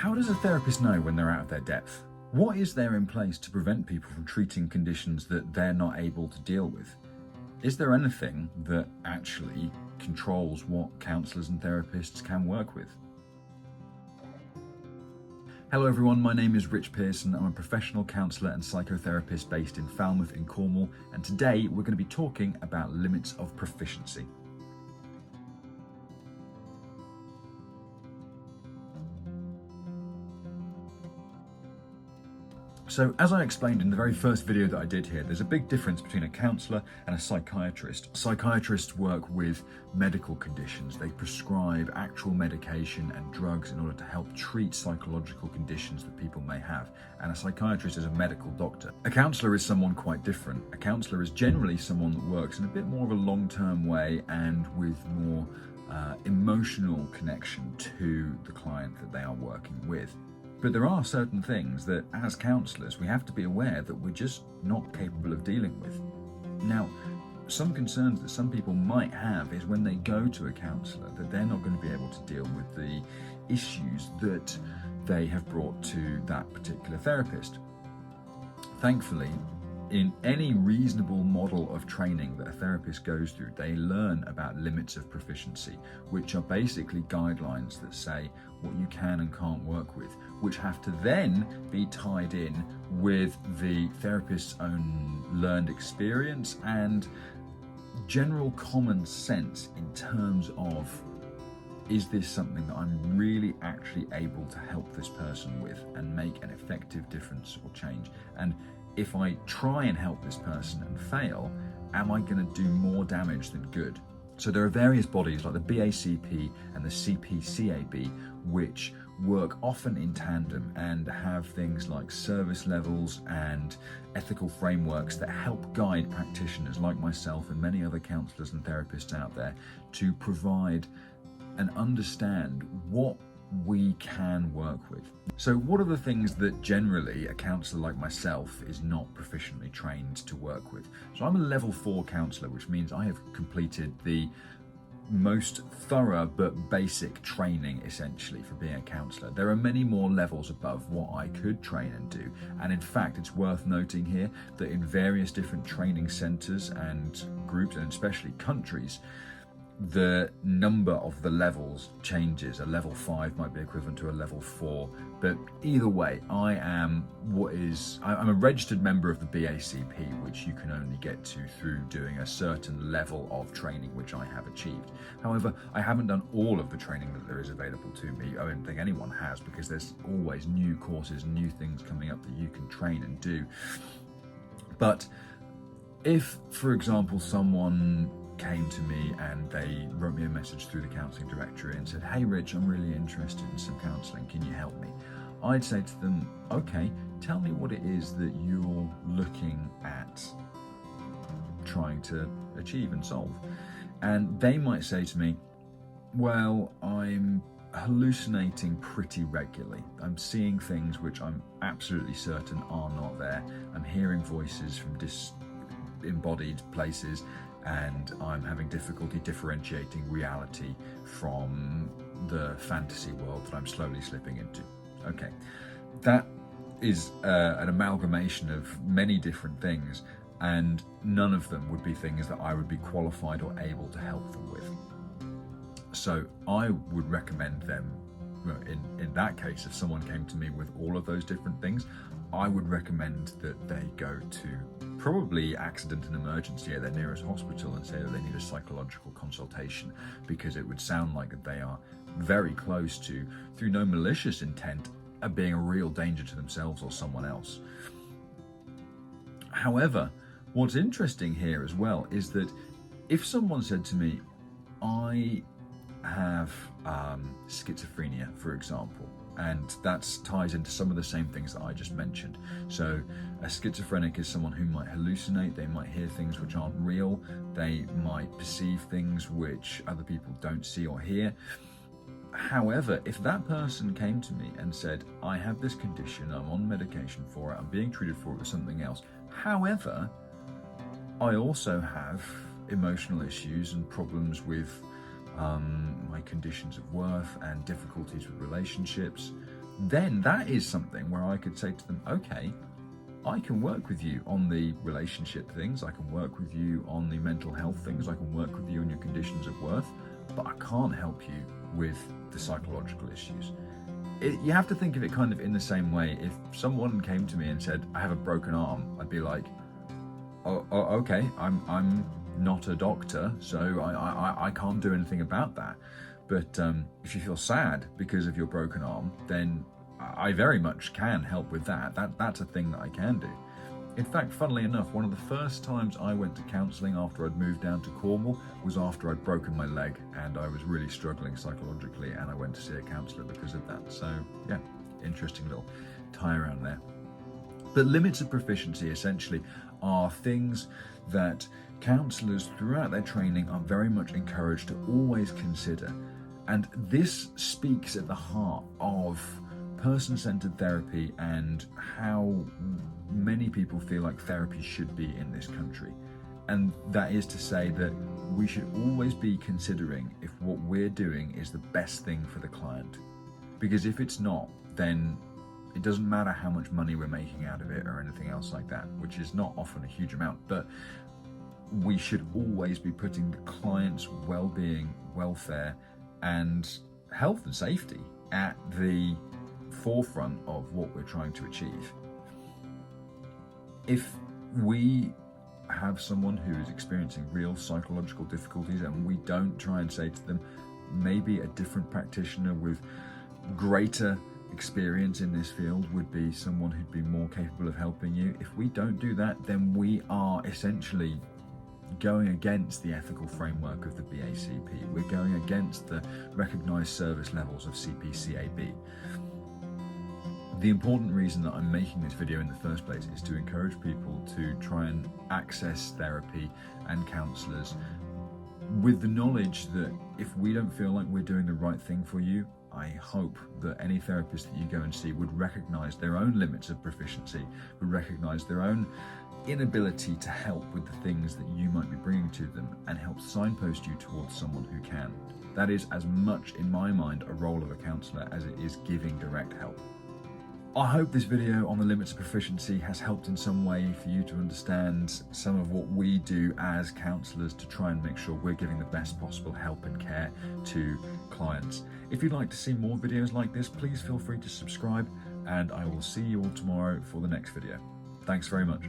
How does a therapist know when they're out of their depth? What is there in place to prevent people from treating conditions that they're not able to deal with? Is there anything that actually controls what counsellors and therapists can work with? Hello everyone, my name is Rich Pearson. I'm a professional counsellor and psychotherapist based in Falmouth in Cornwall, and today we're going to be talking about limits of proficiency. So, as I explained in the very first video that I did here, there's a big difference between a counsellor and a psychiatrist. Psychiatrists work with medical conditions. They prescribe actual medication and drugs in order to help treat psychological conditions that people may have. And a psychiatrist is a medical doctor. A counsellor is someone quite different. A counsellor is generally someone that works in a bit more of a long-term way and with more emotional connection to the client that they are working with. But there are certain things that, as counsellors, we have to be aware that we're just not capable of dealing with. Now, some concerns that some people might have is when they go to a counsellor that they're not going to be able to deal with the issues that they have brought to that particular therapist. Thankfully, in any reasonable model of training that a therapist goes through, they learn about limits of proficiency, which are basically guidelines that say what you can and can't work with, which have to then be tied in with the therapist's own learned experience and general common sense in terms of, is this something that I'm really actually able to help this person with and make an effective difference or change? And if I try and help this person and fail, am I going to do more damage than good? So there are various bodies like the BACP and the CPCAB which work often in tandem and have things like service levels and ethical frameworks that help guide practitioners like myself and many other counsellors and therapists out there to provide and understand what we can work with. So what are the things that generally a counsellor like myself is not proficiently trained to work with? So I'm a level 4 counsellor, which means I have completed the most thorough but basic training essentially for being a counsellor. There are many more levels above what I could train and do, and in fact it's worth noting here that in various different training centres and groups, and especially countries, the number of the levels changes. A level 5 might be equivalent to a level 4, but either way, I'm a registered member of the BACP, which you can only get to through doing a certain level of training, which I have achieved. However, I haven't done all of the training that there is available to me. I don't think anyone has, because there's always new courses, new things coming up that you can train and do. But if, for example, someone came to me and they wrote me a message through the counselling directory and said, "Hey Rich, I'm really interested in some counselling, can you help me?" I'd say to them, okay, tell me what it is that you're looking at trying to achieve and solve. And they might say to me, well, I'm hallucinating pretty regularly. I'm seeing things which I'm absolutely certain are not there. I'm hearing voices from disembodied places, and I'm having difficulty differentiating reality from the fantasy world that I'm slowly slipping into. Okay, that is an amalgamation of many different things, and none of them would be things that I would be qualified or able to help them with. So I would recommend them, in that case, if someone came to me with all of those different things, I would recommend that they go to probably accident and emergency at their nearest hospital and say that they need a psychological consultation, because it would sound like that they are very close to, through no malicious intent, being a real danger to themselves or someone else. However, what's interesting here as well is that if someone said to me, I have schizophrenia, for example, and that ties into some of the same things that I just mentioned. So a schizophrenic is someone who might hallucinate, they might hear things which aren't real, they might perceive things which other people don't see or hear. However, if that person came to me and said, I have this condition, I'm on medication for it, I'm being treated for it with something else, however, I also have emotional issues and problems with my conditions of worth and difficulties with relationships, then that is something where I could say to them, okay, I can work with you on the relationship things, I can work with you on the mental health things, I can work with you on your conditions of worth, but I can't help you with the psychological issues. You have to think of it kind of in the same way. If someone came to me and said, I have a broken arm, I'd be like, oh okay, I'm not a doctor, so I can't do anything about that. But if you feel sad because of your broken arm, then I very much can help with that. That's a thing that I can do. In fact, funnily enough, one of the first times I went to counselling after I'd moved down to Cornwall was after I'd broken my leg and I was really struggling psychologically, and I went to see a counsellor because of that. So yeah, interesting little tie around there. But limits of proficiency essentially are things that counsellors throughout their training are very much encouraged to always consider. And this speaks at the heart of person-centered therapy and how many people feel like therapy should be in this country. And that is to say that we should always be considering if what we're doing is the best thing for the client. Because if it's not, then it doesn't matter how much money we're making out of it or anything else like that, which is not often a huge amount, but we should always be putting the client's well-being, welfare, and health and safety at the forefront of what we're trying to achieve. If we have someone who is experiencing real psychological difficulties and we don't try and say to them, maybe a different practitioner with greater experience in this field would be someone who'd be more capable of helping you. If we don't do that, then we are essentially going against the ethical framework of the BACP. We're going against the recognised service levels of CPCAB. The important reason that I'm making this video in the first place is to encourage people to try and access therapy and counsellors with the knowledge that if we don't feel like we're doing the right thing for you, I hope that any therapist that you go and see would recognise their own limits of proficiency, would recognise their own inability to help with the things that you might be bringing to them, and help signpost you towards someone who can. That is as much, in my mind, a role of a counsellor as it is giving direct help. I hope this video on the limits of proficiency has helped in some way for you to understand some of what we do as counsellors to try and make sure we're giving the best possible help and care to clients. If you'd like to see more videos like this, please feel free to subscribe, and I will see you all tomorrow for the next video. Thanks very much.